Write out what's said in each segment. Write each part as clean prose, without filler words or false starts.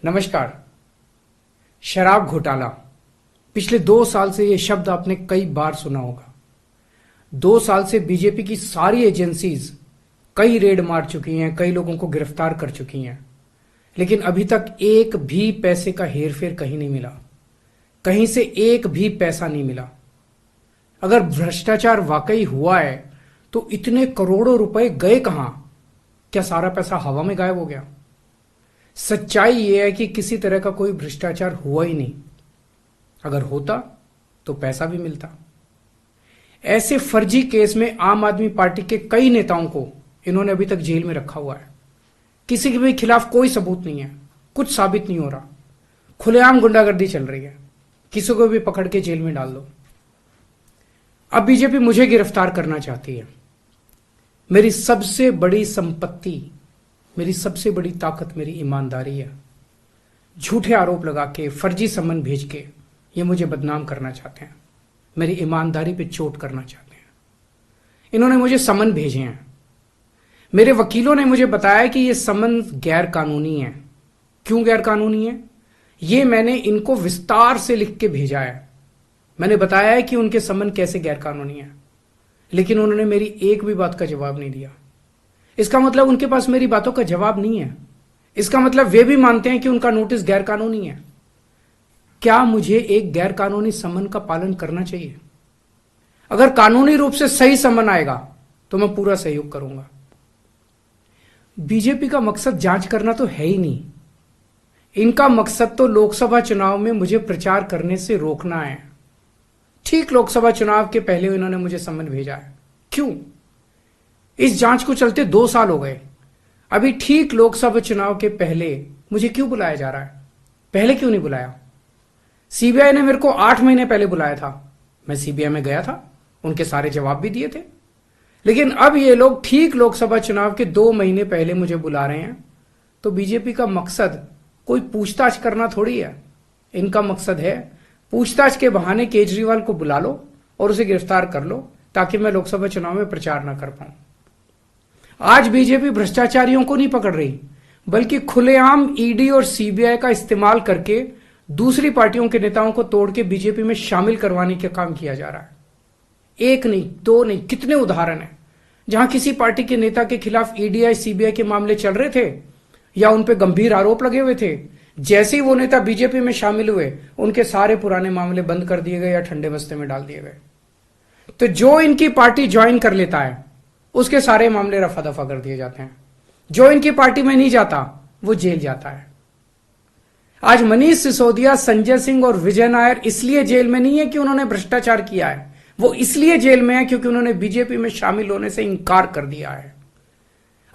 नमस्कार। शराब घोटाला, पिछले 2 साल से यह शब्द आपने कई बार सुना होगा। 2 साल से बीजेपी की सारी एजेंसीज कई रेड मार चुकी हैं, कई लोगों को गिरफ्तार कर चुकी हैं, लेकिन अभी तक एक भी पैसे का हेरफेर कहीं नहीं मिला, कहीं से एक भी पैसा नहीं मिला। अगर भ्रष्टाचार वाकई हुआ है तो इतने करोड़ों रुपए गए कहां? क्या सारा पैसा हवा में गायब हो गया? सच्चाई यह है कि किसी तरह का कोई भ्रष्टाचार हुआ ही नहीं। अगर होता तो पैसा भी मिलता। ऐसे फर्जी केस में आम आदमी पार्टी के कई नेताओं को इन्होंने अभी तक जेल में रखा हुआ है। किसी के भी खिलाफ कोई सबूत नहीं है, कुछ साबित नहीं हो रहा, खुलेआम गुंडागर्दी चल रही है, किसी को भी पकड़ के जेल में डाल दो। अब बीजेपी मुझे गिरफ्तार करना चाहती है। मेरी सबसे बड़ी संपत्ति, मेरी सबसे बड़ी ताकत मेरी ईमानदारी है। झूठे आरोप लगा के, फर्जी सम्मन भेज के ये मुझे बदनाम करना चाहते हैं, मेरी ईमानदारी पे चोट करना चाहते हैं। इन्होंने मुझे सम्मन भेजे हैं। मेरे वकीलों ने मुझे बताया कि ये सम्मन गैर कानूनी है। क्यों गैर कानूनी है? ये मैंने इनको विस्तार से लिख के भेजा है। मैंने बताया है कि उनके सम्मन कैसे गैर कानूनी है, लेकिन उन्होंने मेरी एक भी बात का जवाब नहीं दिया। इसका मतलब उनके पास मेरी बातों का जवाब नहीं है। इसका मतलब वे भी मानते हैं कि उनका नोटिस गैर कानूनी है। क्या मुझे एक गैर कानूनी सम्मन का पालन करना चाहिए? अगर कानूनी रूप से सही सम्मन आएगा तो मैं पूरा सहयोग करूंगा। बीजेपी का मकसद जांच करना तो है ही नहीं। इनका मकसद तो लोकसभा चुनाव में मुझे प्रचार करने से रोकना है। ठीक लोकसभा चुनाव के पहले इन्होंने मुझे सम्मन भेजा है। क्यों? इस जांच को चलते 2 साल हो गए। अभी ठीक लोकसभा चुनाव के पहले मुझे क्यों बुलाया जा रहा है? पहले क्यों नहीं बुलाया? सीबीआई ने मेरे को 8 महीने पहले बुलाया था। मैं सीबीआई में गया था, उनके सारे जवाब भी दिए थे। लेकिन अब ये लोग ठीक लोकसभा चुनाव के 2 महीने पहले मुझे बुला रहे हैं। तो बीजेपी का मकसद कोई पूछताछ करना थोड़ी है। इनका मकसद है पूछताछ के बहाने केजरीवाल को बुला लो और उसे गिरफ्तार कर लो, ताकि मैं लोकसभा चुनाव में प्रचार न कर पाऊं। आज बीजेपी भ्रष्टाचारियों को नहीं पकड़ रही, बल्कि खुलेआम ईडी और सीबीआई का इस्तेमाल करके दूसरी पार्टियों के नेताओं को तोड़ के बीजेपी में शामिल करवाने का काम किया जा रहा है। एक नहीं, 2 नहीं, कितने उदाहरण हैं जहां किसी पार्टी के नेता के खिलाफ ईडी सीबीआई के मामले चल रहे थे या उन पर गंभीर आरोप लगे हुए थे। जैसे ही वो नेता बीजेपी में शामिल हुए, उनके सारे पुराने मामले बंद कर दिए गए या ठंडे बस्ते में डाल दिए गए। तो जो इनकी पार्टी ज्वाइन कर लेता है उसके सारे मामले रफा दफा कर दिए जाते हैं। जो इनकी पार्टी में नहीं जाता वो जेल जाता है। आज मनीष सिसोदिया, संजय सिंह और विजय नायर इसलिए जेल में नहीं है कि उन्होंने भ्रष्टाचार किया है, वो इसलिए जेल में है क्योंकि उन्होंने बीजेपी में शामिल होने से इंकार कर दिया है।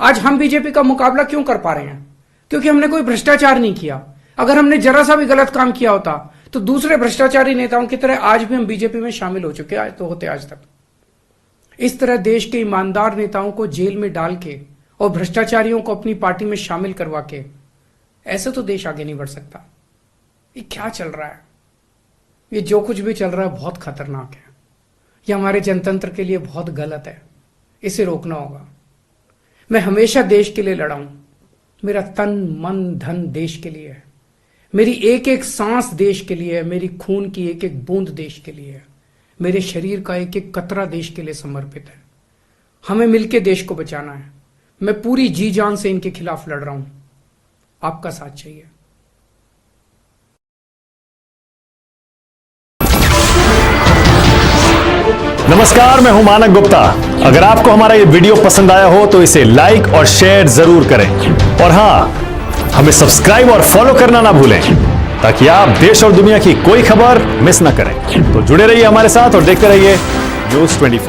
आज हम बीजेपी का मुकाबला क्यों कर पा रहे हैं? क्योंकि हमने कोई भ्रष्टाचार नहीं किया। अगर हमने जरा सा भी गलत काम किया होता तो दूसरे भ्रष्टाचारी नेताओं की तरह आज भी हम बीजेपी में शामिल हो चुके होते आज तक। इस तरह देश के ईमानदार नेताओं को जेल में डाल के और भ्रष्टाचारियों को अपनी पार्टी में शामिल करवा के ऐसे तो देश आगे नहीं बढ़ सकता। ये क्या चल रहा है? ये जो कुछ भी चल रहा है बहुत खतरनाक है। ये हमारे जनतंत्र के लिए बहुत गलत है। इसे रोकना होगा। मैं हमेशा देश के लिए लड़ा हूं। मेरा तन मन धन देश के लिए है। मेरी एक एक सांस देश के लिए है। मेरी खून की एक एक बूंद देश के लिए है। मेरे शरीर का एक एक कतरा देश के लिए समर्पित है। हमें मिलकर देश को बचाना है। मैं पूरी जी जान से इनके खिलाफ लड़ रहा हूं। आपका साथ चाहिए। नमस्कार, मैं हूं मानक गुप्ता। अगर आपको हमारा ये वीडियो पसंद आया हो तो इसे लाइक और शेयर जरूर करें, और हां, हमें सब्सक्राइब और फॉलो करना ना भूलें, ताकि आप देश और दुनिया की कोई खबर मिस ना करें। तो जुड़े रहिए हमारे साथ और देखते रहिए News 24।